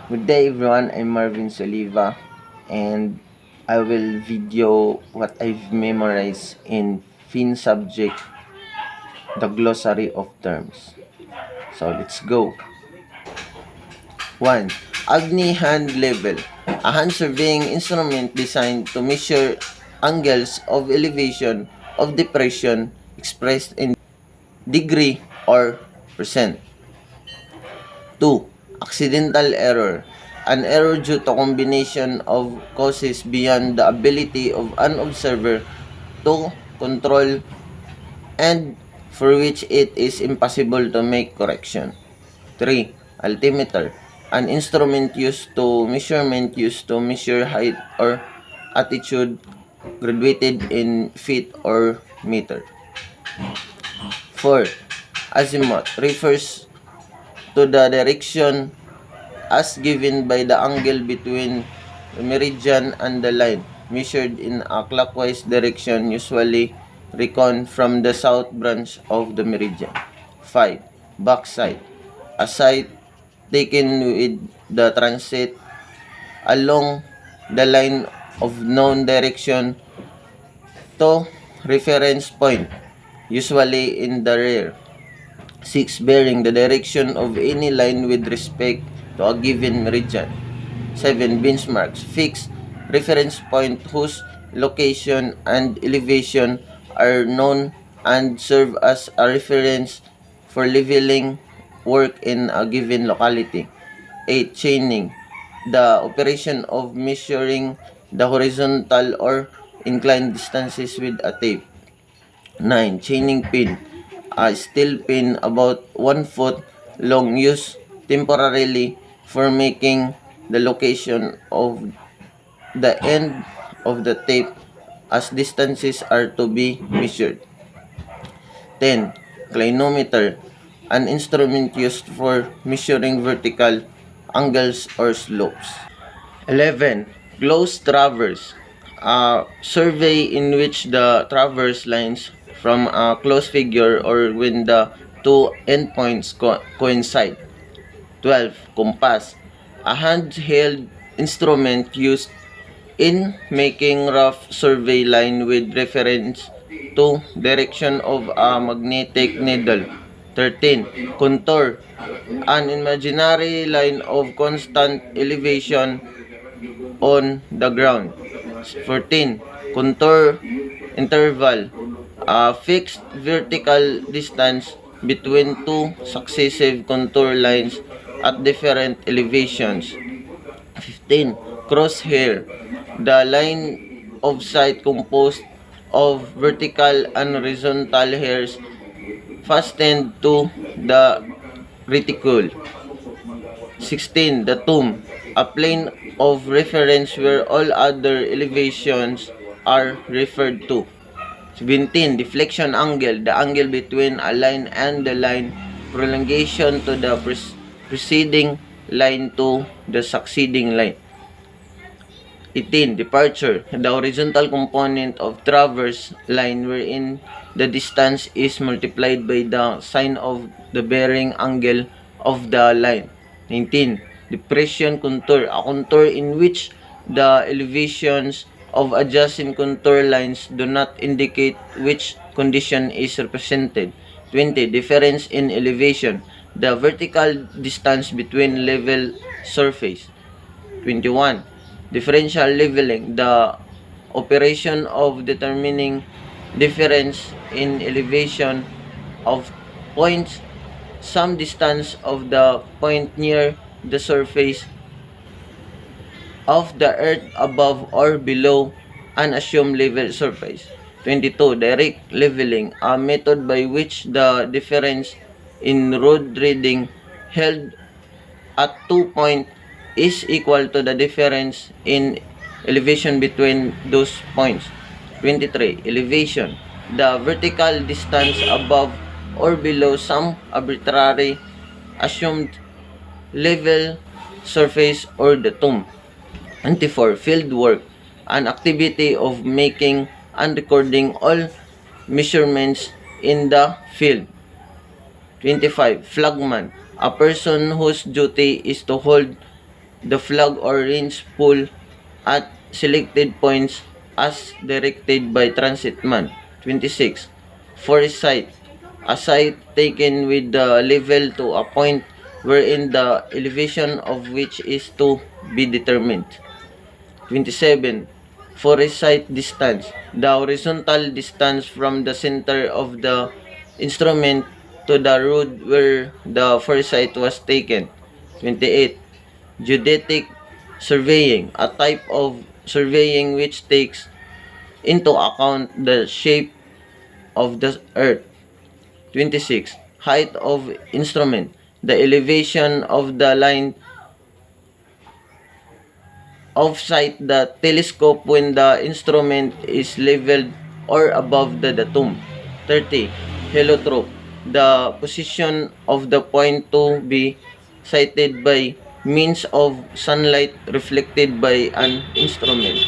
Good day everyone, I'm Marvin Soliva and I will video what I've memorized in Fin subject, the glossary of terms. So let's go. 1. Agni hand level. A hand surveying instrument designed to measure angles of elevation of depression expressed in degree or percent. 2. Accidental error. An error due to combination of causes beyond the ability of an observer to control and for which it is impossible to make correction. 3. Altimeter. An instrument used to measure height or altitude graduated in feet or meter. 4. Azimuth refers to the direction as given by the angle between the meridian and the line, measured in a clockwise direction, usually reckoned from the south branch of the meridian. 5. Backside. A side taken with the transit along the line of known direction to reference point, usually in the rear. 6. Bearing the direction of any line with respect to a given meridian. 7. Benchmarks. Fixed reference point whose location and elevation are known and serve as a reference for leveling work in a given locality. 8. Chaining. The operation of measuring the horizontal or inclined distances with a tape. 9. Chaining pin. A steel pin about 1 foot long used temporarily for making the location of the end of the tape as distances are to be measured. 10. Clinometer. An instrument used for measuring vertical angles or slopes. 11. Close traverse. A survey in which the traverse lines from a close figure or when the two endpoints coincide. 12. Compass. A handheld instrument used in making rough survey line with reference to direction of a magnetic needle. 13. Contour. An imaginary line of constant elevation on the ground. 14. Contour interval. A fixed vertical distance between two successive contour lines at different elevations. 15. Crosshair. The line of sight composed of vertical and horizontal hairs fastened to the reticule. 16. The tomb. A plane of reference where all other elevations are referred to. 17. Deflection angle. The angle between a line and the line. Prolongation to the preceding line to the succeeding line. 18. Departure. The horizontal component of traverse line wherein the distance is multiplied by the sine of the bearing angle of the line. 19. Depression contour. A contour in which the elevations of adjacent contour lines do not indicate which condition is represented. 20. Difference in elevation. The vertical distance between level surface. 21. Differential leveling. The operation of determining difference in elevation of points some distance of the point near the surface of the earth above or below an assumed level surface. 22. Direct leveling. A method by which the difference in road reading held at 2 points is equal to the difference in elevation between those points. 23. Elevation. The vertical distance above or below some arbitrary assumed level surface or the tomb. 24. Field work. An activity of making and recording all measurements in the field. 25. Flagman. A person whose duty is to hold the flag or range pull at selected points as directed by transit man. 26. Foresight, a site taken with the level to a point wherein the elevation of which is to be determined. 27. Foresight distance, the horizontal distance from the center of the instrument to the road where the foresight was taken. 28. Geodetic surveying, a type of surveying which takes into account the shape of the earth. 26. Height of instrument, the elevation of the line of sight the telescope when the instrument is leveled or above the datum. 30. Heliotrope, the position of the point to be sighted by means of sunlight reflected by an instrument.